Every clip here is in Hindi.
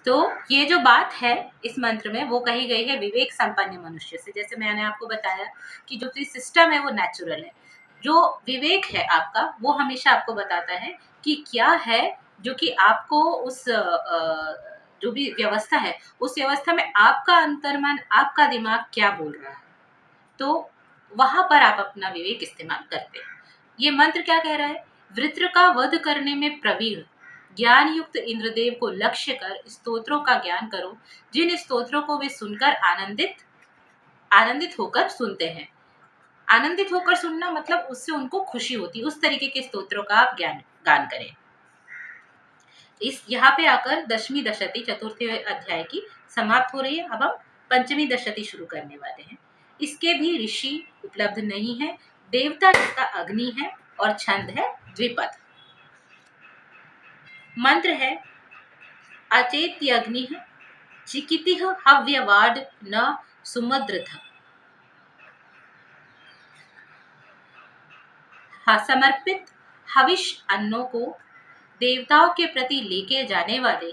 तो ये जो बात है इस मंत्र में वो कही गई है विवेक संपन्न मनुष्य से। जैसे मैंने आपको बताया कि जो सिस्टम है वो नेचुरल है, जो विवेक है आपका वो हमेशा आपको बताता है कि क्या है जो कि आपको उस जो भी व्यवस्था है उस व्यवस्था में आपका अंतर्मन, आपका दिमाग क्या बोल रहा है, तो वहां पर आप अपना विवेक इस्तेमाल करते हैं। ये मंत्र क्या कह रहा है? वृत्र का वध करने में प्रवीण ज्ञान युक्त इंद्रदेव को लक्ष्य कर स्तोत्रों का ज्ञान करो, जिन स्तोत्रों को वे सुनकर आनंदित आनंदित होकर सुनते हैं। आनंदित होकर सुनना मतलब उससे उनको खुशी होती है, उस तरीके के स्तोत्रों का आप ज्ञान गान करें। इस यहाँ पे आकर दशमी दशती चतुर्थ अध्याय की समाप्त हो रही है। अब हम पंचमी दशती शुरू करने वाले हैं। इसके भी ऋषि उपलब्ध नहीं है। देवता इसका अग्नि है और छंद है द्विपद। मंत्र है अचेत्य अग्नि है चिकिति हव्यवाड न सुमद्रथ। समर्पित हविष अन्नों को देवताओं के प्रति लेके जाने वाले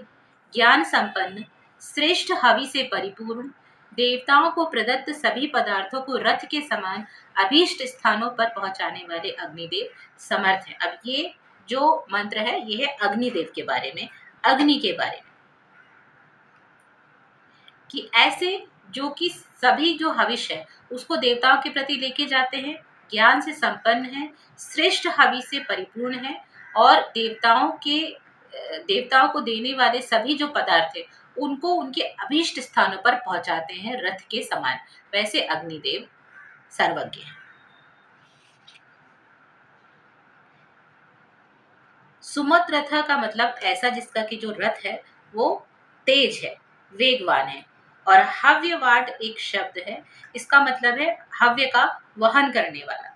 ज्ञान संपन्न श्रेष्ठ हवि से परिपूर्ण देवताओं को प्रदत्त सभी पदार्थों को रथ के समान अभीष्ट स्थानों पर पहुंचाने वाले अग्निदेव समर्थ हैं। अब ये जो मंत्र है ये है अग्निदेव के बारे में, अग्नि के बारे में, कि ऐसे जो कि सभी जो हविष है उसको देवताओं के प्रति लेके जाते हैं, ज्ञान से संपन्न है, श्रेष्ठ हवि से परिपूर्ण है और देवताओं को देने वाले सभी जो पदार्थ है उनको उनके अभीष्ट स्थानों पर पहुंचाते हैं रथ के समान। वैसे अग्निदेव सर्वज्ञ है। सुमत रथ का मतलब ऐसा जिसका कि जो रथ है वो तेज है, वेगवान है। और हव्यवाड एक शब्द है, इसका मतलब है हव्य का वहन करने वाला।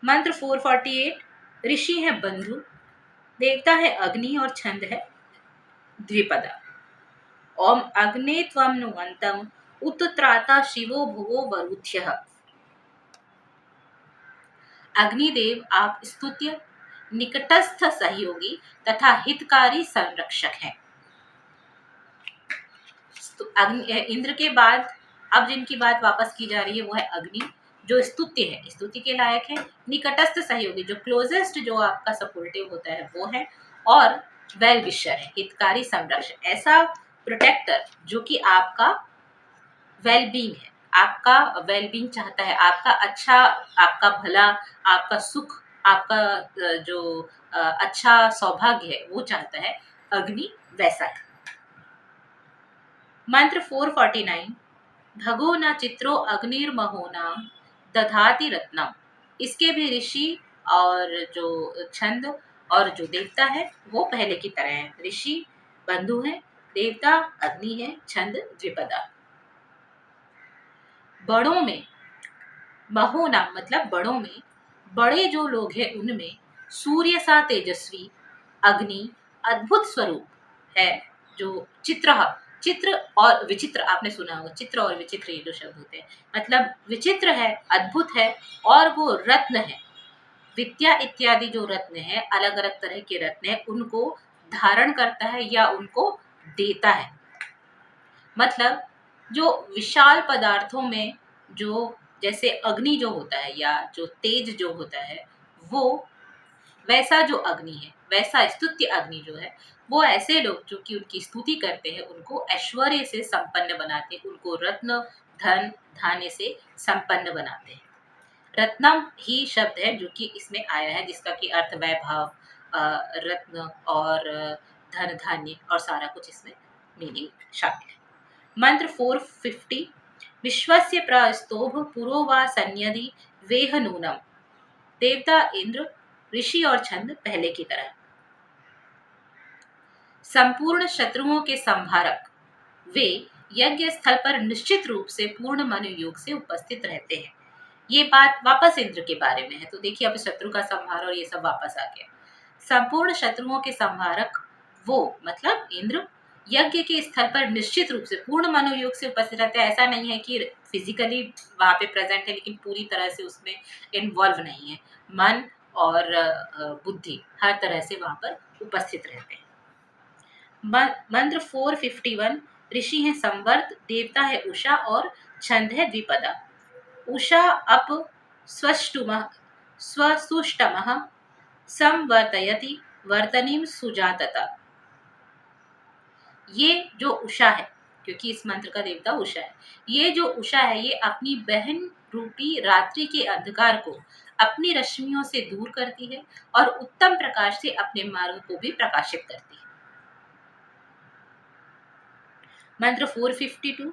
मंत्र 448 ऋषि है बंधु, देवता है अग्नि और छंद है द्विपदा। ओम अग्ने त्वं नुवंतम उत्त्राता शिवो भुवो वरुध्यः। अग्निदेव आप स्तुत्य, निकटस्थ सहयोगी तथा हितकारी संरक्षक हैं। इंद्र के बाद अब जिनकी बात वापस की जा रही है वो है अग्नि, जो स्तुत्य है, स्तुति के लायक है। निकटस्थ सहयोगी, जो क्लोजेस्ट जो आपका सपोर्टिव होता है वो है। और वेल विशर है, हितकारी संरक्षक, ऐसा प्रोटेक्टर जो कि आपका वेलबींग है, आपका वेलबींग चाहता है, आपका अच्छा, आपका भला, आपका सुख, आपका जो अच्छा सौभाग्य है वो चाहता है। अग्नि वैसा है। मंत्र 449 भगो न चित्रो अग्निर्महो नाम दधाति रत्नम। इसके भी ऋषि और जो छंद और जो देवता है वो पहले की तरह है। ऋषि बंधु है, देवता अग्नि है, छंद द्विपदा। बड़ों में, महो नाम मतलब बड़ों में, बड़े जो लोग हैं उनमें सूर्य सा तेजस्वी अग्नि अद्भुत स्वरूप है। जो चित्र और विचित्र, आपने सुना होगा चित्र और विचित्र ये जो शब्द होते हैं, मतलब विचित्र है, अद्भुत है और वो रत्न है। विद्या इत्यादि जो रत्न है, अलग अलग तरह के रत्न है, उनको धारण करता है या उनको देता है। मतलब जो विशाल पदार्थों में जो जैसे अग्नि जो होता है या जो तेज जो होता है वो वैसा जो अग्नि है, वैसा स्तुत्य अग्नि जो है वो ऐसे लोग जो कि उनकी स्तुति करते हैं उनको ऐश्वर्य से संपन्न बनाते हैं, उनको रत्न धन धान्य से संपन्न बनाते हैं। रत्नम ही शब्द है जो कि इसमें आया है, जिसका कि अर्थ वैभव, रत्न और धन धान्य और सारा कुछ इसमें मीनिंग शामिल है। मंत्र 450 विश्वस्य प्रस्तोभ पुरो वा सन्यधि वेह नूनम। देवता इंद्र, ऋषि और छंद पहले की तरह। संपूर्ण शत्रुओं के संहारक वे यज्ञ स्थल पर निश्चित रूप से पूर्ण मनोयोग से उपस्थित रहते हैं। ये बात वापस इंद्र के बारे में है। तो देखिए अब शत्रु का संहार और ये सब वापस आ गया। संपूर्ण शत्रुओं के संहारक वो मतलब इंद्र यज्ञ के स्थल पर निश्चित रूप से पूर्ण मनोयोग से उपस्थित रहते हैं। ऐसा नहीं है कि फिजिकली वहां पे प्रेजेंट है लेकिन पूरी तरह से उसमें इन्वॉल्व नहीं है। मन और बुद्धि हर तरह से वहां पर उपस्थित रहते हैं। मंत्र 451 ऋषि है संवर्त, देवता है उषा और छंद है द्विपदा। उषा अप स्वष्टुमः स्वसुष्टमः संवर्तयति वर्तनीम सुजातता। ये जो उषा है, क्योंकि इस मंत्र का देवता उषा है, ये जो उषा है ये अपनी बहन रूपी रात्रि के अंधकार को अपनी रश्मियों से दूर करती है और उत्तम प्रकाश से अपने मार्ग को भी प्रकाशित करती है। मंत्र 452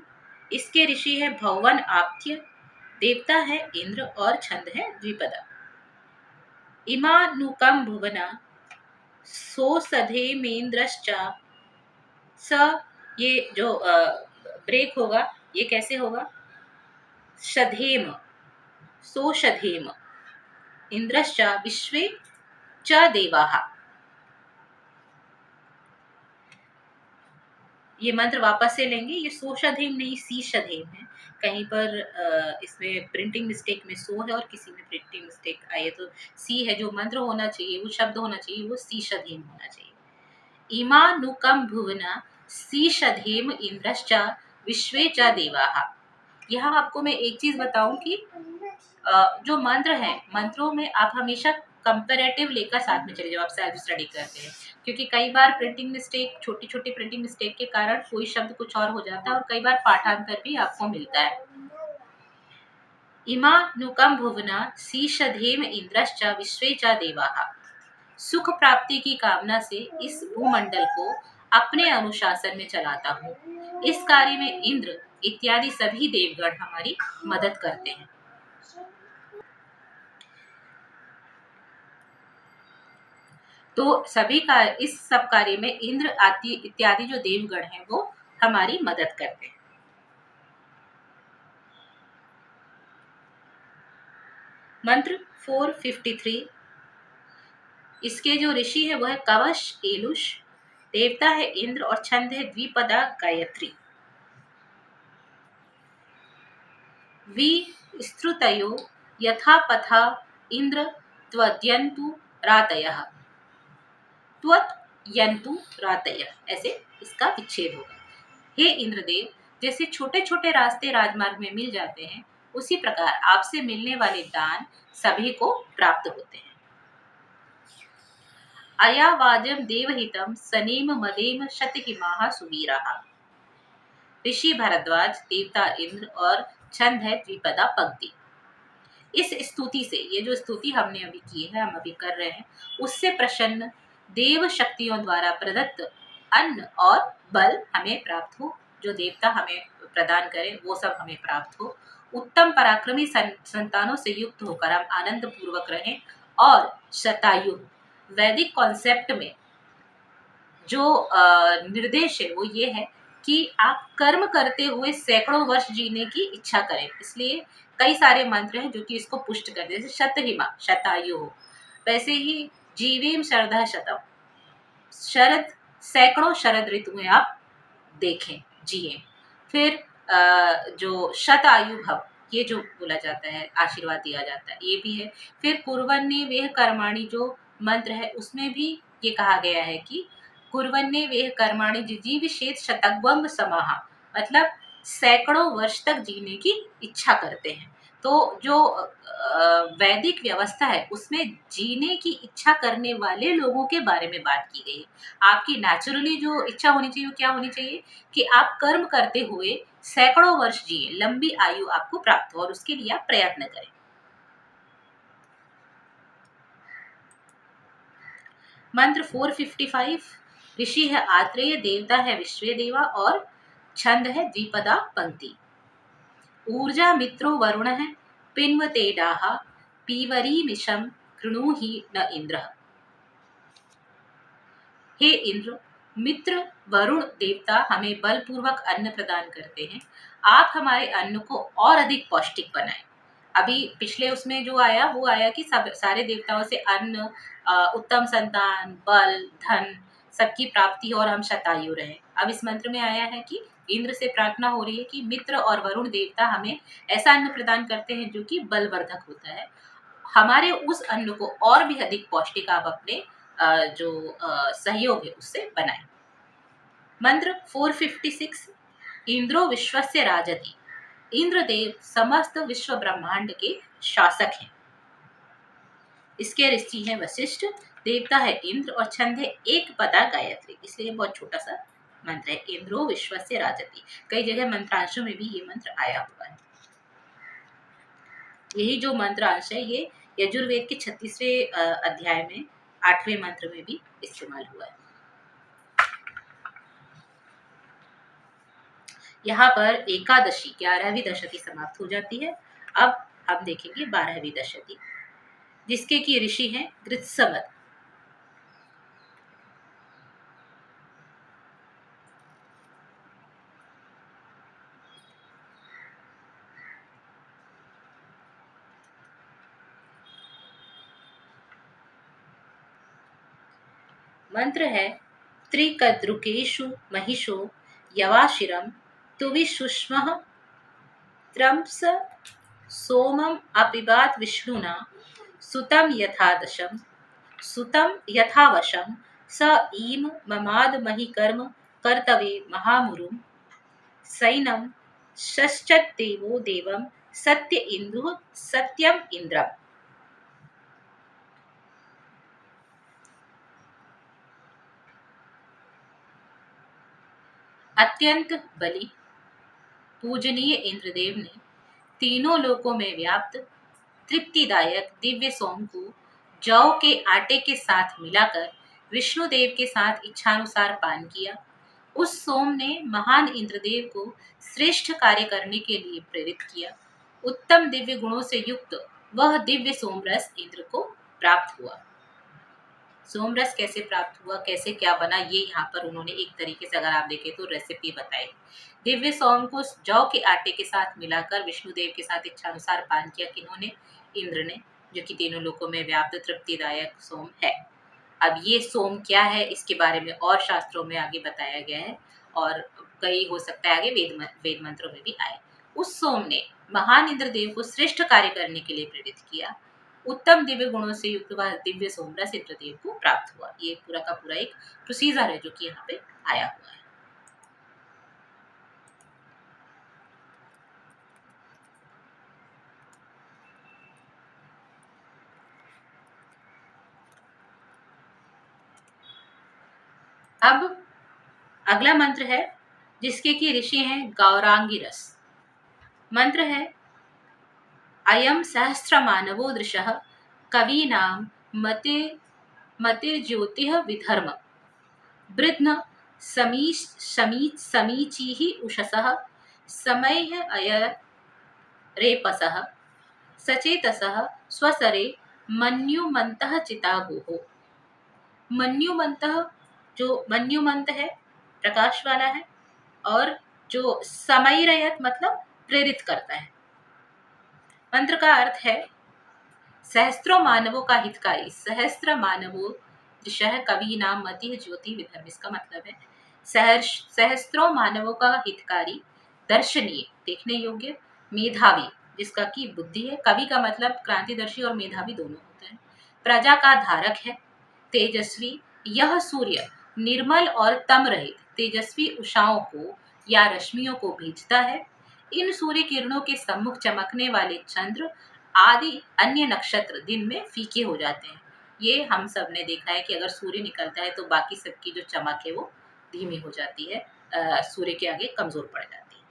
इसके ऋषि है भवन आप्त्य, देवता है इंद्र और छंद है द्विपदा। इमानुकम भुवना सोसधेमेन्द्रश्चा स, ये जो ब्रेक होगा ये कैसे होगा, शधेम सोषधेम इंद्रश्च विश्वे च देवाः। ये मंत्र वापस से लेंगे, ये सोषधेम नहीं सीषधेम है। कहीं पर इसमें प्रिंटिंग मिस्टेक में सो है और किसी में प्रिंटिंग मिस्टेक आई है, तो सी है जो मंत्र होना चाहिए, वो शब्द होना चाहिए, वो सीषधेम होना चाहिए। इमानुकम भुवना सीषधेम इंद्रश्च विश्वे च देवाः। यहाँ आपको मैं एक चीज बताऊं कि जो मंत्र है, मंत्रों में आप हमेशा कंपेरेटिव लेकर साथ में चले जाओ, आप सेल्फ स्टडी करते हैं, क्योंकि कई बार प्रिंटिंग मिस्टेक, छोटी छोटी प्रिंटिंग मिस्टेक के कारण कोई शब्द कुछ और हो जाता है और कई बार पाठांतर भी आपको मिलता है। इमा नुकम भुवना सीषधेम इंद्रश्च विश्वे च देवाः। सुख प्राप्ति की कामना से इस भूमंडल को अपने अनुशासन में चलाता हूँ। इस कार्य में इंद्र इत्यादि सभी देवगण हमारी मदद करते हैं। तो सभी का इस सब कार्य में इंद्र आदि इत्यादि जो देवगण हैं वो हमारी मदद करते हैं। मंत्र 453 इसके जो ऋषि है वह है कवश एलुष, देवता है इंद्र और छंद है द्विपदा गायत्री। विस्तृतयो यथा पथा इंद्र त्वद्यन्तु रातयः, त्वद्यन्तु रातयः, ऐसे इसका विच्छेद होगा। हे इंद्रदेव, जैसे छोटे छोटे रास्ते राजमार्ग में मिल जाते हैं, उसी प्रकार आपसे मिलने वाले दान सभी को प्राप्त होते हैं। अयावाजम देवहितम सनेम मदेम शतहिमाः सुवीराः। ऋषि भरद्वाज, देवता इंद्र और छंद है द्विपदा पंक्ति। इस स्तुति से, ये जो स्तुति हमने अभी की है, हम अभी कर रहे हैं, उससे प्रसन्न देव शक्तियों द्वारा प्रदत्त अन्न और बल हमें प्राप्त हो, जो देवता हमें प्रदान करें वो सब हमें प्राप्त हो। उत्तम पराक्रमी संतानों से युक्त होकर हम आनंद पूर्वक रहें और शतायु, वैदिक कॉन्सेप्ट में जो निर्देश है वो ये है कि आप कर्म करते हुए सैकड़ों वर्ष जीने की इच्छा करें। इसलिए कई सारे मंत्र हैं जो कि इसको पुष्ट करते हैं, जैसे शतहिमा शतायु हो, वैसे ही जीवेम शरदा शतम, शरद सैकड़ों शरद ऋतुएं आप देखें जिए। फिर जो शतायु भव, ये जो बोला जाता है, आशीर्वाद दिया जाता है, ये भी है। फिर कुर्वन्ने वेह कर्माणि जो मंत्र है उसमें भी ये कहा गया है कि कुर्वन्ने वेह कर्माणि जिजीविषेत शतग्वंग समाहा, मतलब सैकड़ों वर्ष तक जीने की इच्छा करते हैं। तो जो वैदिक व्यवस्था है उसमें जीने की इच्छा करने वाले लोगों के बारे में बात की गई है। आपकी नेचुरली जो इच्छा होनी चाहिए वो क्या होनी चाहिए कि आप कर्म करते हुए सैकड़ों वर्ष जिए, लंबी आयु आपको प्राप्त हो और उसके लिए आप प्रयत्न करें। मंत्र 455 ऋषि है आत्रेय, देवता है विश्वेदेवा और छंद है द्विपदा पंक्ति। ऊर्जा मित्रो वरुण है, पिन्वते डाहा, पीवरी मिशम कृणुहि न इंद्र। हे इंद्र, मित्र वरुण देवता हमें बलपूर्वक अन्न प्रदान करते हैं, आप हमारे अन्न को और अधिक पौष्टिक बनाएं। अभी पिछले उसमें जो आया वो आया कि सब सारे देवताओं से अन्न, उत्तम संतान, बल, धन सबकी प्राप्ति और हम शतायु रहे। अब इस मंत्र में आया है कि इंद्र से प्रार्थना हो रही है कि मित्र और वरुण देवता हमें ऐसा अन्न प्रदान करते हैं जो कि बलवर्धक होता है, हमारे उस अन्न को और भी अधिक पौष्टिक आप अपने जो सहयोग है उससे बनाएं। मंत्र 456 इंद्रो विश्वस्य राजति। इंद्रदेव समस्त विश्व ब्रह्मांड के शासक हैं। इसके ऋषि हैं वशिष्ठ, देवता है इंद्र और छंद है एक पदा गायत्री, इसलिए बहुत छोटा सा मंत्र है। इंद्रो विश्वस्य राजति, कई जगह मंत्रांशों में भी ये मंत्र आया हुआ है। यही जो मंत्रांश है ये यजुर्वेद के 36वें अध्याय में 8वें मंत्र में भी इस्तेमाल हुआ है। यहाँ पर एकादशी 11वीं दशती समाप्त हो जाती है। अब हम देखेंगे 12वीं दशती, जिसके की ऋषि हैं गृत्समत। मंत्र है त्रिकद्रुकेशु महिषो यवाशिरम तुविशुष्मः त्रंस सोमम अपिबात विष्णुना सुतम यथादशम सुतम यथावशम स ईम ममाद महिकर्म कर्तवे महामुरुम सैनम षश्चत देवो देवम सत्य इंद्रु सत्यम इंद्रम। अत्यंत बलि पूजनीय इंद्रदेव ने तीनों लोकों में व्याप्त तृप्तिदायक दिव्य सोम को जौ के आटे के साथ मिलाकर विष्णुदेव के साथ इच्छानुसार पान किया। उस सोम ने महान इंद्रदेव को श्रेष्ठ कार्य करने के लिए प्रेरित किया। उत्तम दिव्य गुणों से युक्त वह दिव्य सोमरस इंद्र को प्राप्त हुआ। सोमरस कैसे प्राप्त हुआ, कैसे क्या बना, ये यहाँ पर उन्होंने एक तरीके से अगर आप देखें तो रेसिपी बताई। दिव्य सोम को जौ के आटे के साथ मिलाकर विष्णुदेव के साथ इच्छानुसार पान किया। किन्होंने? इंद्र ने, जो कि तीनों लोकों में व्याप्त तृप्तिदायक सोम है। अब ये सोम क्या है इसके बारे में और शास्त्रों में आगे बताया गया है और कई हो सकता है आगे वेद मंत्रों में भी आए। उस सोम ने महान इंद्रदेव को श्रेष्ठ कार्य करने के लिए प्रेरित किया। उत्तम दिव्य गुणों से युक्त वह दिव्य सोमरस इंद्रदेव को प्राप्त हुआ। ये पूरा का पूरा एक प्रोसीजर है जो कि यहाँ पे आया हुआ है। अब अगला मंत्र है जिसके की ऋषि हैं गौरांगिरस। मंत्र है अयम सहस्र मानवो दृशः कवीनाम मते मतिर्ज्योतिः विधर्म वृद्ध समीचीः उषसः समयः अय रेपसः सचेतसः स्वसरे मन्युमन्तः चितागुः। मन्युमन्तः, जो मन्युमंत है प्रकाश वाला है, और जो समयरयत मतलब प्रेरित करता है। मंत्र का अर्थ है सहस्त्रों मानवों का हितकारी, सहस्त्र मानवों दिशा कवि नाम मति ज्योति विधर्म। इसका मतलब है सहस्त्रों मानवों का हितकारी, दर्शनीय देखने योग्य, मेधावी जिसका की बुद्धि है। कवि का मतलब क्रांतिदर्शी और मेधावी दोनों होते हैं। प्रजा का धारक है, तेजस्वी। यह सूर्य निर्मल और तम रहित तेजस्वी उषाओं को या रश्मियों को भेजता है। इन सूर्य किरणों के सम्मुख चमकने वाले चंद्र आदि अन्य नक्षत्र दिन में फीके हो जाते हैं। ये हम सब ने देखा है कि अगर सूर्य निकलता है तो बाकी सबकी जो चमक है वो धीमी हो जाती है, सूर्य के आगे कमजोर पड़ जाती है।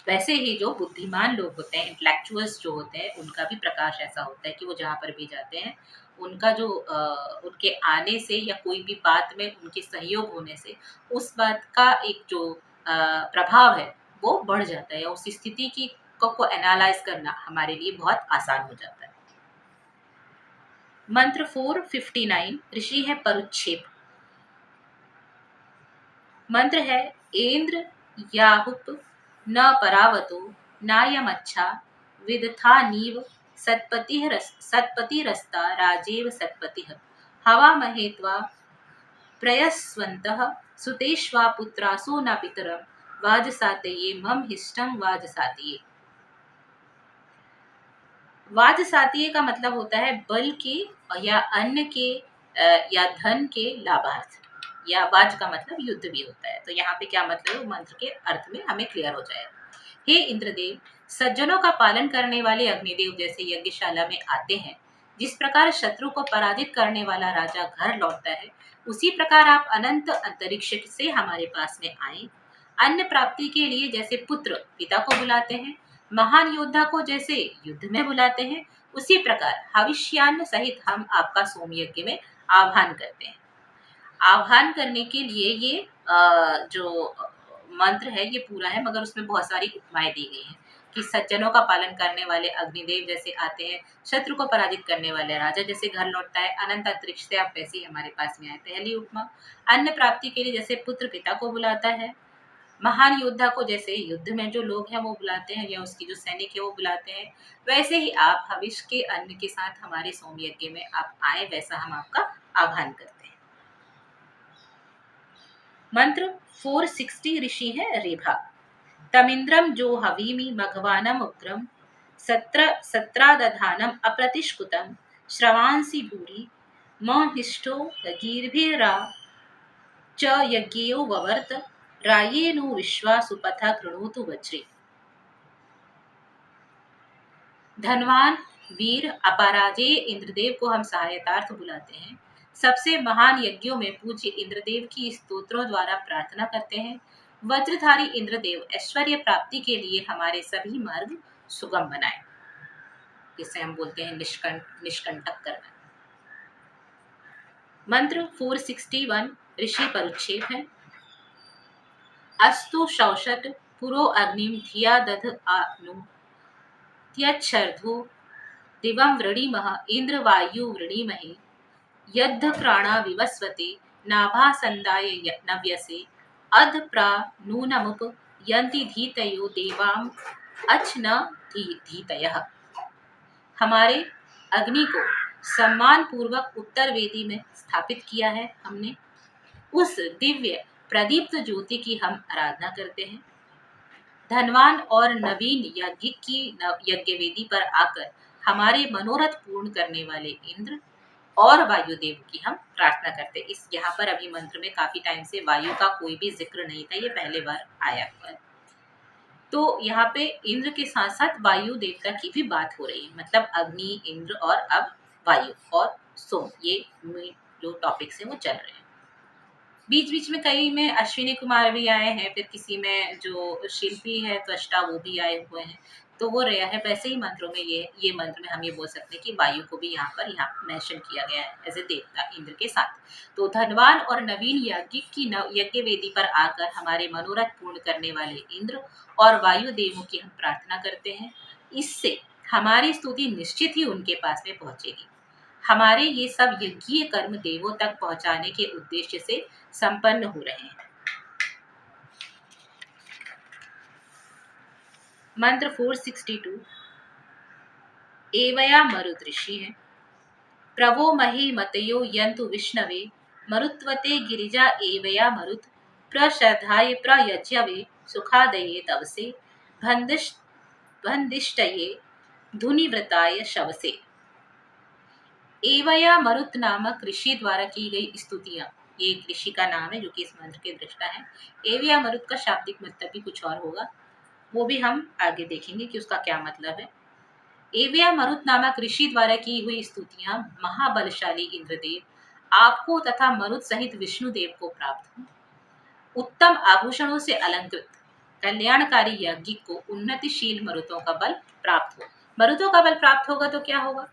वैसे ही जो बुद्धिमान लोग होते हैं, इंटेलेक्चुअल्स जो होते हैं, उनका भी प्रकाश ऐसा होता है कि वो जहाँ पर भी जाते हैं उनका जो उनके आने से या कोई भी बात में उनके सहयोग होने से उस बात का एक जो प्रभाव है वो बढ़ जाता है, उस स्थिति की को एनालाइज करना हमारे लिए बहुत आसान हो जाता है। मंत्र 459 ऋषि है परुच्छेप। मंत्र है इंद्र याहुप न परावतो नायमच्छा विदथा नीव सत्पतिरस्ता राजेव सत्पतिः हवा महेत्वा प्रयस्वन्तः सुतेष्वा पुत्रासो न पितरं वाजसातये मम हिष्टं वाजसातये। वाजसातये का मतलब होता है बल के या अन्न के या धन के लाभार्थ, या वाज का मतलब युद्ध भी होता है। तो यहाँ पे क्या मतलब है, मंत्र के अर्थ में हमें क्लियर हो जाएगा। हे इंद्रदेव, सज्जनों का पालन करने वाले अग्निदेव जैसे यज्ञशाला में आते हैं, जिस प्रकार शत्रु को पराजित करने वाला राजा घर लौटता है, उसी प्रकार आप अनंत अंतरिक्ष से हमारे पास में आए। अन्न प्राप्ति के लिए जैसे पुत्र पिता को बुलाते हैं, महान योद्धा को जैसे युद्ध में बुलाते हैं, उसी प्रकार भविष्यान्न सहित हम आपका सोमयज्ञ में आह्वान करते हैं। आह्वान करने के लिए ये जो मंत्र है ये पूरा है, मगर उसमें बहुत सारी उपमाएं दी गई हैं कि सज्जनों का पालन करने वाले अग्निदेव जैसे आते हैं, शत्रु को पराजित करने वाले राजा जैसे घर लौटता है, अनंत अंतरिक्ष से आप वैसे ही हमारे पास में आए। पहली उपमा, अन्न प्राप्ति के लिए जैसे पुत्र पिता को बुलाता है, महान योद्धा को जैसे युद्ध में जो लोग हैं वो बुलाते हैं या उसकी जो सैनिक है वो बुलाते हैं, वैसे ही आप भविष्य के अन्न के साथ हमारे सोमयज्ञ में आप आए, वैसा हम आपका आह्वान करते हैं। मंत्र 460 ऋषि है रेभा। तमिंद्रम जो हवीमि मघवानम उग्रम सत्रादधानम अप्रतिष्कुतम श्रवांसि भूरि महिष्ठो गीर्भिरा च यज्ञो ववर्त रायेनु विश्वासुपथा कृणोतु वज्रे। धनवान वीर अपराजेय इंद्रदेव को हम सहायतार्थ बुलाते हैं, सबसे महान यज्ञों में पूज्य इंद्रदेव की स्तोत्रों द्वारा प्रार्थना करते हैं। वज्रधारी इंद्रदेव ऐश्वर्य प्राप्ति के लिए हमारे सभी मार्ग सुगम बनाए, जिसे हम बोलते हैं निष्कंटक करना। मंत्र 461 ऋषि परुच्छेद है। अस्तु शौषट पुरो अग्निम धिया दध आनु त्यच्छर्धो दिवं वृणीमः इंद्र वायु वृणीमहे यद्ध प्राणा विवस्वते नाभासंदाय नव्यसे अध प्रा नूनमुप यन्ति धीतयो देवाम अच न धीतयः। हमारे अग्नि को सम्मान पूर्वक उत्तर वेदी में स्थापित किया है हमने, उस दिव्य प्रदीप्त ज्योति की हम आराधना करते हैं। धनवान और नवीन यज्ञ की यज्ञ वेदी पर आकर हमारे मनोरथ पूर्ण करने वाले इंद्र और वायुदेव की हम प्रार्थना करते हैं। इस यहाँ पर अभी मंत्र में काफी टाइम से वायु का कोई भी जिक्र नहीं था, ये पहले बार आया हुआ है। तो यहाँ पे इंद्र के साथ साथ वायु देवता की भी बात हो रही है, मतलब अग्नि, इंद्र और अब वायु और सोम, ये जो टॉपिक्स है वो चल रहे हैं। बीच बीच में कई में अश्विनी कुमार भी आए हैं, फिर किसी में जो शिल्पी है त्वष्टा वो भी आए हुए हैं, तो वो रहा है। वैसे ही मंत्रों में ये मंत्र में हम ये बोल सकते हैं कि वायु को भी यहाँ मेंशन किया गया है एज ए देवता इंद्र के साथ। तो धनवान और नवीन यज्ञ की यज्ञ वेदी पर आकर हमारे मनोरथ पूर्ण करने वाले इंद्र और वायु देवों की हम प्रार्थना करते हैं। इससे हमारी स्तुति निश्चित ही उनके पास में पहुंचेगी। हमारे ये सब यज्ञीय कर्म देवों तक पहुंचाने के उद्देश्य से संपन्न हो रहे हैं। मंत्र 462 एवया मरुत ऋषि है। प्रवो मही मतयो यंतु विष्णवे मरुत्वते गिरिजा एवया मरुत प्रश्रद्धाय प्रयज्यवे सुखादये तवसे भंदिष्टये धुनिव्रताय शवसे। एवया मरुत नामक ऋषि द्वारा की गई स्तुतियां, ये एक ऋषि का नाम है जो कि इस मंत्र के दृष्टा है। एवया मरुत का शाब्दिक मतलब भी कुछ और होगा, वो भी हम आगे देखेंगे कि उसका क्या मतलब है। एवया मरुत नामक ऋषि द्वारा की हुई स्तुतियां महाबलशाली इंद्रदेव आपको तथा मरुत सहित विष्णुदेव को प्राप्त हो। उत्तम आभूषणों से अलंकृत कल्याणकारी यज्ञ को उन्नतिशील मरुतों का बल प्राप्त हो। मरुतों का बल प्राप्त होगा तो क्या होगा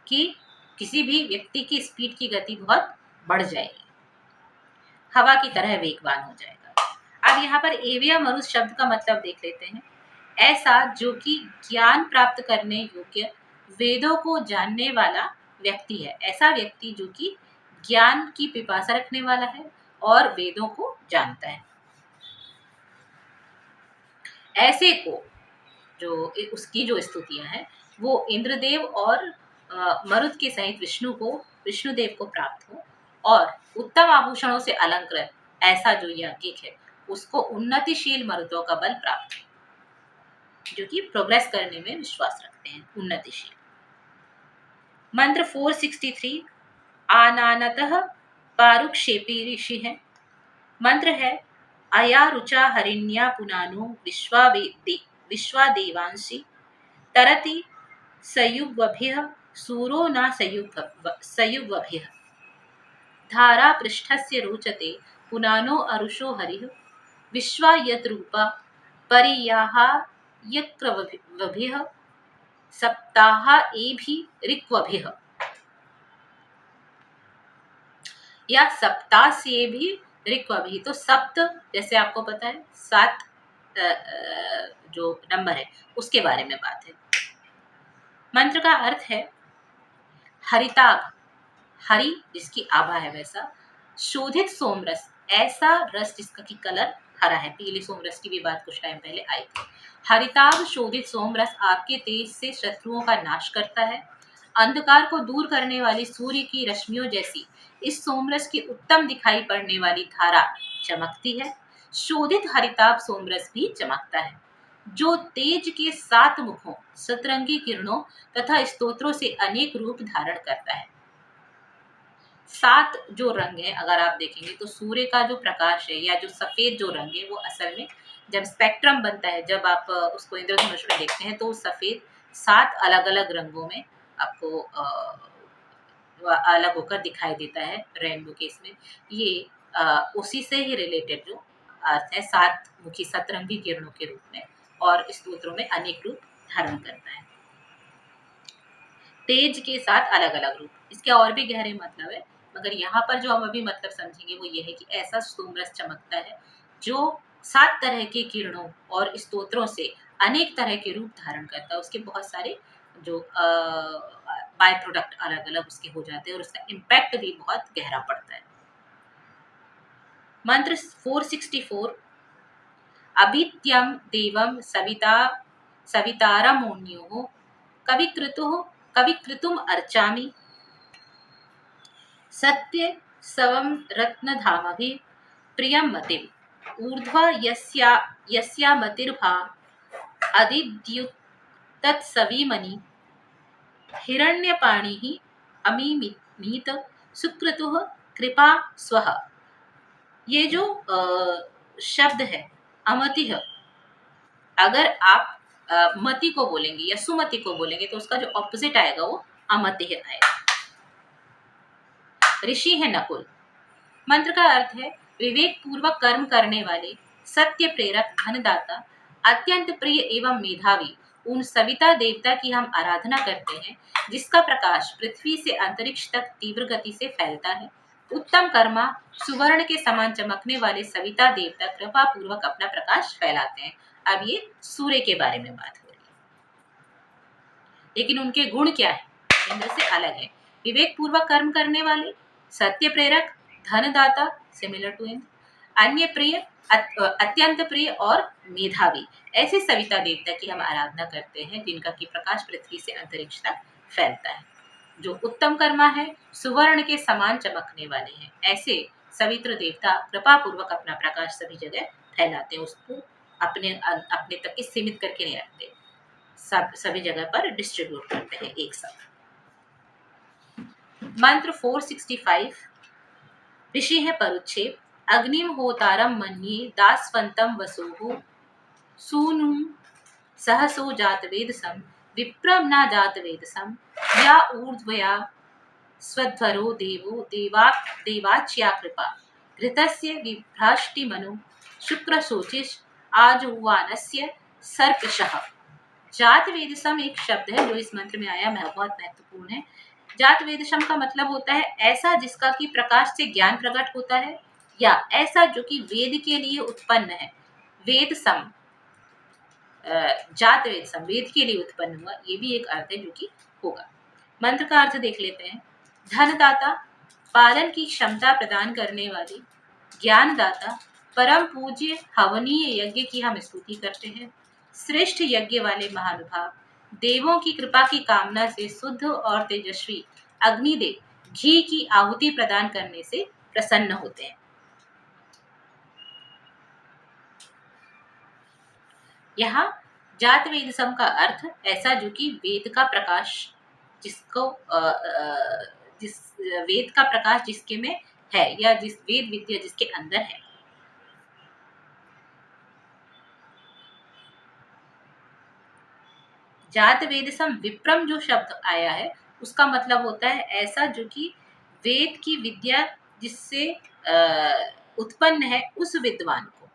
कि किसी भी व्यक्ति की स्पीड की गति बहुत बढ़ जाएगी, हवा की तरह वेगवान हो जाएगा। अब यहाँ पर एवया मरुत शब्द का मतलब देख लेते हैं। ऐसा जो कि ज्ञान प्राप्त करने योग्य, वेदों को जानने वाला व्यक्ति है, ऐसा व्यक्ति जो कि ज्ञान की पिपासा रखने वाला है और वेदों को जानता है, ऐसे को जो उसकी जो स्तुतियां हैं वो इंद्रदेव और मरुत के सहित विष्णुदेव को प्राप्त हो, और उत्तम आभूषणों से अलंकृत ऐसा जो याज्ञिक है उसको उन्नतिशील मरुतों का बल प्राप्त हो, जो कि प्रोग्रेस करने में विश्वास रखते हैं, उन्नतिशील। मंत्र 463 आनानतः पारुक्षेपी ऋषि है। मंत्र है अया रुचा हरिण्या पुनानो विश्वा देवांसी तरति सयुग्वभिः सूरो न सयुग्वभिः धारा पृष्ठस्य रोचते पुनानो अरुषो हरिः विश्वा यद्रूपा परियाः यक्रवभिः सप्ताह एभि ऋक्वभिः या सप्ताह से भी ऋक्वभिः। तो सप्त जैसे आपको पता है 7 जो नंबर है उसके बारे में बात है। मंत्र का अर्थ है हरिताभ, हरि जिसकी आभा है वैसा, शोधित सोमरस ऐसा रस जिसका की कलर हरा है। पीले सोमरस की भी बात कुछ टाइम पहले आई थी। हरिताभ शोधित सोमरस आपके तेज से शत्रुओं का नाश करता है। अंधकार को दूर करने वाली सूर्य की रश्मियों जैसी इस सोमरस की उत्तम दिखाई पड़ने वाली धारा चमकती है। शोधित हरिताभ सोमरस भी चमकता है जो तेज के 7 मुखों, सतरंगी किरणों तथा स्तोत्रों से अनेक रूप धारण करता है। 7 जो रंग है अगर आप देखेंगे तो सूर्य का जो प्रकाश है या जो सफेद जो रंग है वो असल में जब स्पेक्ट्रम बनता है, जब आप उसको इंद्रधनुष में देखते हैं तो सफेद 7 अलग अलग रंगों में आपको अलग होकर दिखाई देता है रेनबो के इसमें। ये उसी से ही रिलेटेड जो अर्थ है 7 मुखी सतरंगी किरणों के रूप में और स्तोत्रों में अनेक रूप धारण करता है। तेज के साथ अलग अलग रूप, इसके और भी गहरे मतलब है मगर यहाँ पर जो हम अभी मतलब समझेंगे वो ये है कि ऐसा सोमरस चमकता है जो 7 तरह के किरणों और स्तोत्रों से अनेक तरह के रूप धारण करता है। उसके बहुत सारे जो बाय प्रोडक्ट अलग अलग उसके हो जाते हैं और उसका इम्पैक्ट भी बहुत गहरा पड़ता है। मंत्र 464 अभित्यम देवम सवितारमोन्यो कविकृतुम अर्चामि सत्य सवम रत्नधामभि प्रियं मतिम ऊर्ध्वा यस्या मतिर्भा अधिद्युत्तत्सविमणि हिरण्यपाणिः अमीमीत सुक्रतुः कृपा स्वः। ये जो शब्द है अमतिः, अगर आप मति को बोलेंगे या सुमति को बोलेंगे तो उसका जो ऑपोजिट आएगा वो अमतिः आएगा। ऋषि है नकुल। मंत्र का अर्थ है विवेक पूर्वक कर्म करने वाले, सत्य प्रेरक, धनदाता, अत्यंत प्रिय एवं मेधावी उन सविता देवता की हम आराधना करते हैं जिसका प्रकाश पृथ्वी से अंतरिक्ष तक तीव्र गति से फैलता है। उत्तम कर्मा सुवर्ण के समान चमकने वाले सविता देवता कृपा पूर्वक अपना प्रकाश फैलाते हैं। अब ये सूर्य के बारे में बात हो रही है, लेकिन उनके गुण क्या है? इंद्र से अलग है। विवेक पूर्वक कर्म करने वाले, सत्य प्रेरक, धनदाता सिमिलर टू इंद्र, अन्य प्रिय, अत्यंत प्रिय और मेधावी ऐसे सविता देवता की हम आराधना करते हैं जिनका की प्रकाश पृथ्वी से अंतरिक्ष तक फैलता है। जो उत्तम कर्मा है, सुवर्ण के समान चमकने वाले हैं, ऐसे सवित्र देवता कृपा पूर्वक अपना प्रकाश सभी जगह फैलाते हैं। उसको अपने तक ही सीमित करके नहीं रखते, सभी जगह पर डिस्ट्रीब्यूट करते हैं एक साथ। मंत्र 465 ऋषि है परुच्छेद अग्निम होतारम मन्ये दास्वंतम वसोः सूनु सहसो जातवेदसम विप्रम न जातवेदसम या ऊर्ध्वया स्वध्वरो देवाच्या कृपा घृतस्य विभ्राष्टिमनु शुक्रशोचिष आजुवानस्य सर्पिषः। जातवेदसम एक शब्द है जो इस मंत्र में आया, बहुत महत्वपूर्ण है। जातवेदसम का मतलब होता है ऐसा जिसका कि प्रकाश से ज्ञान प्रकट होता है या ऐसा जो कि वेद के लिए उत्पन्न है। वेदसम, जातवेदसम वेद के लिए उत्पन्न हुआ, ये भी एक अर्थ है जो कि होगा। मंत्र का अर्थ देख लेते हैं। धनदाता, पालन की क्षमता प्रदान करने वाली, ज्ञानदाता, परम पूज्य हवनीय यज्ञ की हम स्तुति करते हैं, श्रेष्ठ यज्ञ वाले महानुभाव, देवों की कृपा की कामना से शुद्ध और तेजस्वी अग्निदेव घी की आहुति प्रदान करने से प्रसन्न होते हैं। यहाँ जातवेदसम का अर्थ ऐसा जो कि वेद का प्रकाश जिसको जिस वेद का प्रकाश जिसके में है या जिस वेद विद्या जिसके अंदर है। जात वेदसम विप्रम जो शब्द आया है उसका मतलब होता है ऐसा जो कि वेद की विद्या जिससे उत्पन्न है उस विद्वान को।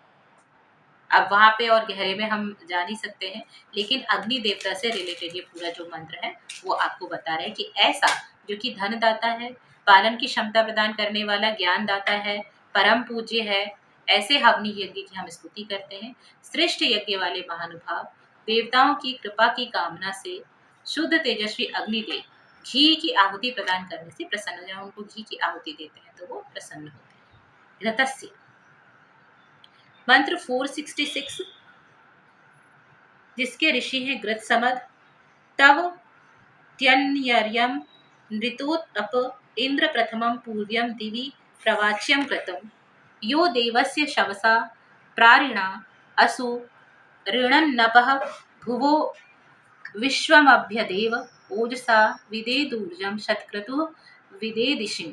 अब वहां पे और गहरे में हम जा नहीं सकते हैं, लेकिन अग्नि देवता से रिलेटेड ये पूरा जो मंत्र है वो आपको बता रहे हैं कि ऐसा जो कि धन दाता है, पालन की क्षमता प्रदान करने वाला, ज्ञान दाता है, परम पूज्य है, ऐसे हवनी यज्ञ की हम स्तुति करते हैं। श्रेष्ठ यज्ञ वाले महानुभाव देवताओं की कृपा की कामना से शुद्ध तेजस्वी अग्निदेव घी की आहुति प्रदान करने से प्रसन्न, जब उनको घी की आहुति देते हैं तो वो प्रसन्न होते हैं। रतस्य मंत्र 466 जिसके ऋषि हैं गृत्समद। तव त्यन्यर्यम नृतोतप इंद्र प्रथमं पूर्व्यं दिवि प्रवाच्यं कृतं यो देवस्य शवसा प्रारिणा असु ऋणन्नपः भुवो विश्वमभ्यदेव ओजसा विदेदूर्जं शतक्रतुः विदेदिशिम्।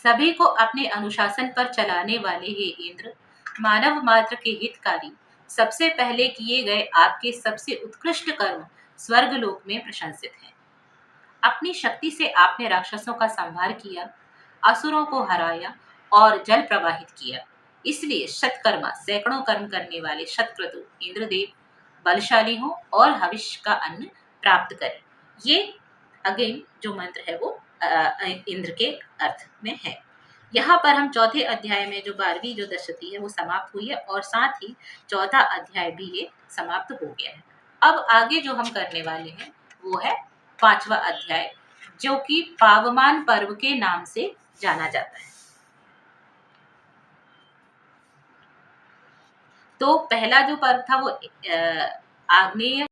सभी को अपने अनुशासन पर चलाने वाले हे इंद्र, मानव मात्र के हितकारी, सबसे पहले किए गए आपके सबसे उत्कृष्ट कर्म स्वर्गलोक में प्रशंसित हैं। अपनी शक्ति से आपने राक्षसों का संहार किया, असुरों को हराया और जल प्रवाहित किया। इसलिए शतकर्मा सैकड़ों कर्म करने वाले शतक्रतु इंद्रदेव बलशाली हो और हविष्य का अन्न प्राप्त करें। ये अगेन जो मंत्र है वो इंद्र के अर्थ में है। यहाँ पर हम चौथे अध्याय में जो 12वीं जो दशती है वो समाप्त हुई है और साथ ही चौथा अध्याय भी ये समाप्त हो गया है। अब आगे जो हम करने वाले हैं वो है 5वां अध्याय, जो कि पावमान पर्व के नाम से जाना जाता है। तो पहला जो पर्व था वो आग्नेय